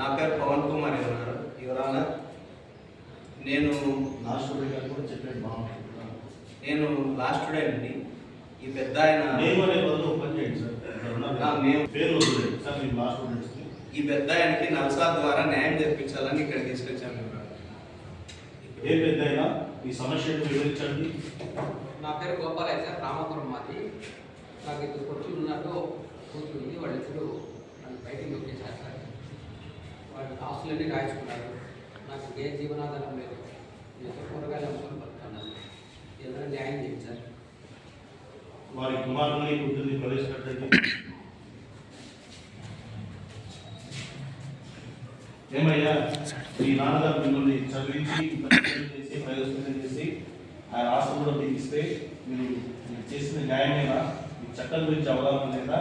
నా పేరు పవన్ కుమార్ గారు. యువరానా నేను లాస్ట్ స్టూడెంట్ గారు కూడా చెప్పాడు బాగుంటుంది. నేను లాస్ట్ స్టూడెంట్ అండి. ఈ పెద్ద ఆయన మేము అనే బదులు పని చేయండి సార్. మేము పేరు వదిలేదు సార్. మేము లాస్ట్ స్టూడెంట్స్కి ఈ పెద్ద ఆయనకి నల్సా ద్వారా న్యాయం తెప్పించాలని ఇక్కడ తీసుకొచ్చాము. ఏ పెద్ద అయినా ఈ సమస్యను వివరించండి. నా పేరు గోపాలయ్య సార్, రామాపురం మాది. నాకు ఇద్దరు కొడుకులు ఉన్నారు, కూతురుంది. వాళ్ళిద్దరూ నన్ను బయటికి నొక్కేశారు సార్. వాళ్ళు ఆస్తులన్నీ రాయించుకున్నారు. నాకు ఏ జీవనాధారం లేదు. నేను కూరగాయలు అమ్ముకొని బతుకున్నాను. ఏదైనా న్యాయం చేయండి సార్. వారి కుమారుని కూతుర్ని ప్రవేశపెట్టండి. ఏమయ్యా, మీ నాన్నగారు మిమ్మల్ని చదివించి చేసి ప్రయోజనం చేసి ఆయన ఆశ కూడా మీకు ఇస్తే మీరు చేసిన న్యాయమేనా? మీ చట్టం గురించి అవగాహన లేదా?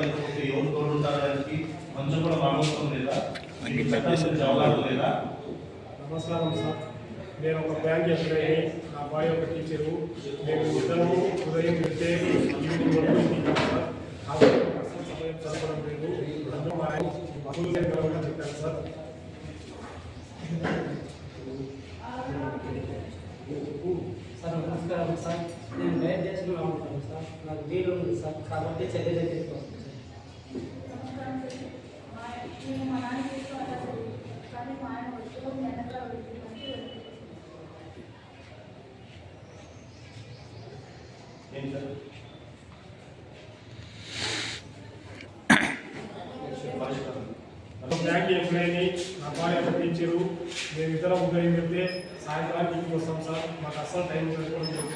లేకపోతే ఎవరు తోడుంటారు దానికి కొంచెం కూడా మానవత్వం లేదా? మీకు చట్టం గురించి అవగాహన లేదా? నమస్కారం సార్. నేను ఒక బ్యాంక్ ఎంప్లాయీ, నా అబ్బాయి ఒక టీచరు. మేము ఇద్దరు ఉదయం వెళ్తే ఈవినింగ్ వరకు ఇంటికి సార్. సమయం చదవడం లేదు. అందులో మా ఆయన చెప్పాను సార్. సార్ నమస్కారం సార్. నేను డైట్ చేసుకుని ఉంటాను సార్. నాకు వీలు ఉంది సార్, కాబట్టి చర్యలు తీసుకోవచ్చు బ్యాంక్ ఎంప్లాయీని, నా భార్య ఒక టీచరు. మేము ఇద్దరం ఉదయం వెళ్తే సాయంత్రానికి ఇంటికి వస్తాం సార్. మాకు అస్సలు టైం సరిపోవడం లేదు.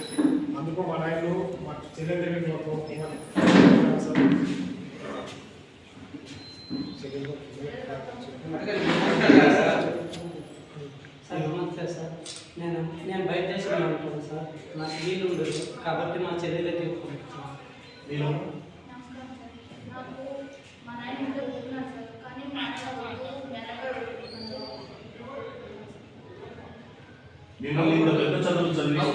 అందుకు మా నాయనలు మా చెల్లెల దగ్గరికి సార్. సార్ నమస్తే సార్. నేను బయట చేసుకుని ఉంటాను సార్. నాకు వీలు ఉండదు, కాబట్టి మా చెల్లెలే తీసుకుంటాను సార్. మిమ్మల్ని ఇంత పెద్ద చదువులు చదివిస్తే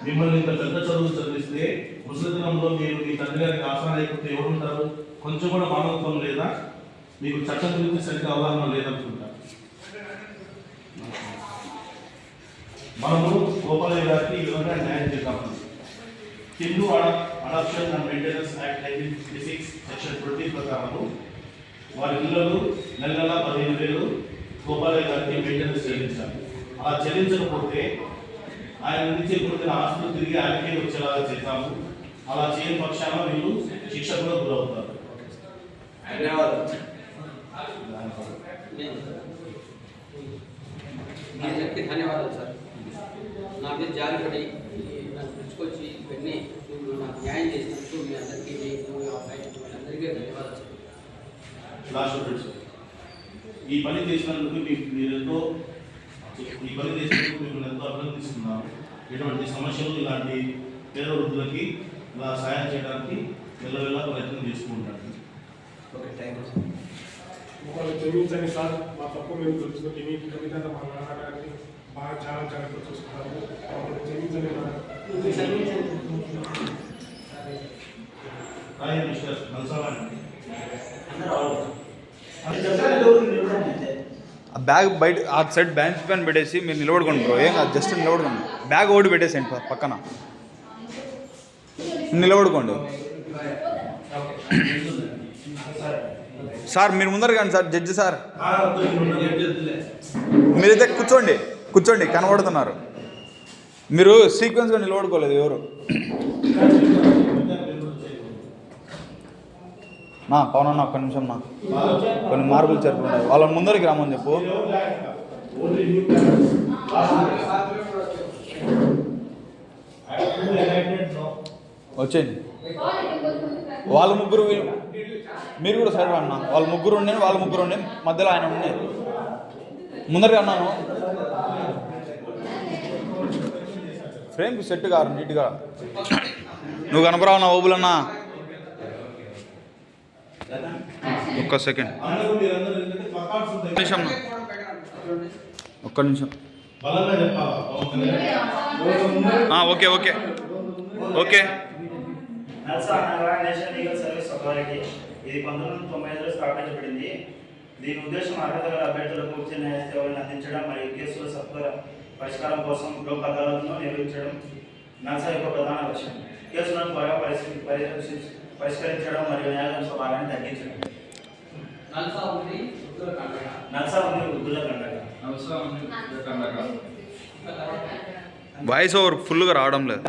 మిమ్మల్ని ఇంత పెద్ద చదువులు చదివిస్తే ముసలితనంలో మీరు మీ తండ్రి గారికి ఆసరా లేకపోతే ఎవరుంటారు? కొంచెం కూడా మానవత్వం లేదా? మీకు చట్టం గురించి సరిగ్గా అవగాహన లేదనుకుంటా. మనము గోపాలయ్య గారికి ఈ విధంగా న్యాయం చేద్దాము. Hindu adoption and maintenance act 1956 section 20 ప్రకారము వారి పిల్లలు నెల 15,000 గోపాలయ్య గారికి మెయింటెనెన్స్ చెల్లించాలి. అలా చెల్లించకపోతే ఆయన నుంచి పొందిన ఆస్తులు తిరిగి ఆయనకే వచ్చేలాగా చేద్దాము. అలా చేయని పక్షాన వీళ్ళు శిక్ష కూడా గురవుతారు. ధన్యవాదాలు. ధన్యవాదాలు సార్. నా మీద జాలిపడి నన్ను పిలుచుకొచ్చి ఇవన్నీ నాకు న్యాయం చేసినందుకు మీ అందరికీ, అందరికీ ధన్యవాదాలు సార్. లాస్ట్ ఈ పని చేసినందుకు మీరెంతో మిమ్మల్ని ఎంతో అభినందిస్తున్నాము. ఎటువంటి సమస్యలు ఇలాంటి పేద వృద్ధులకి ఇలా సహాయం చేయడానికి వెళ్ళవేళ ప్రయత్నం చేసుకుంటాను. Okay, thank you sir. వాళ్ళు క్షమించండి సార్. మా తప్పు మేము తెలుసుకుంటే మీ కవిత మా నాన్నగారిని బాగా చాలా జాగ్రత్తగా చూసుకుంటాము. వాళ్ళు క్షమించండి మిస్టర్ నల్సావాణి ఆ బ్యాగ్ బయట ఆ సైడ్ బెంచ్ పైన పెట్టేసి మీరు నిలబడుకోండి బ్రో. ఏం కాదు, జస్ట్ నిలబడుకోండి. బ్యాగ్ ఓడి పెట్టేసేయండి పక్కన, నిలబడుకోండి. సార్ మీరు ముందర కానీ సార్, జడ్జి సార్ మీరైతే కూర్చోండి కనబడుతున్నారు. మీరు సీక్వెన్స్గా నిలబడుకోలేదు ఎవరు. నా పవనన్న ఒక్క నిమిషం, నా కొన్ని మార్పులు జరుపుకుంటారు. వాళ్ళ ముందరికి రామని చెప్పు. వచ్చేయండి. వాళ్ళ ముగ్గురు మీరు కూడా సైడ్ అన్నా. వాళ్ళ ముగ్గురు ఉండే మధ్యలో ఆయన ఉండే. ముందరికి అన్నాను. ఫ్రేమ్కి సెట్ కారు నీట్గా. నువ్వు కనపరావు నా ఓబులన్నా. ఒక్క సెకండ్, ఒక్క నిమిషం. బలంగా చెప్పాలి. Okay okay okay. నల్సా అనగా నేషనల్ లీగల్ సర్వీస్ అథారిటీ. ఇది 1995లో స్థాపించబడింది. దీని ఉద్దేశం అర్హత గల అభ్యర్థులకు ఉచిత న్యాయ సేవలను అందించడం మరియు కేసుల సత్వర పరిష్కారం కోసం లోక్ అదాలత్ను నిర్వహించడం నల్సా యొక్క ప్రధాన లక్ష్యం. కేసులను త్వరగా పరిష్కరించడం మరియు న్యాయవంశ భారాన్ని తగ్గించడం. నల్సా ఉంది ఉత్తరాఖండ్. నల్సా ఉంది ఉత్తరాఖండ్. వాయిస్ ఓవర్ ఫుల్గా రావడం లేదు.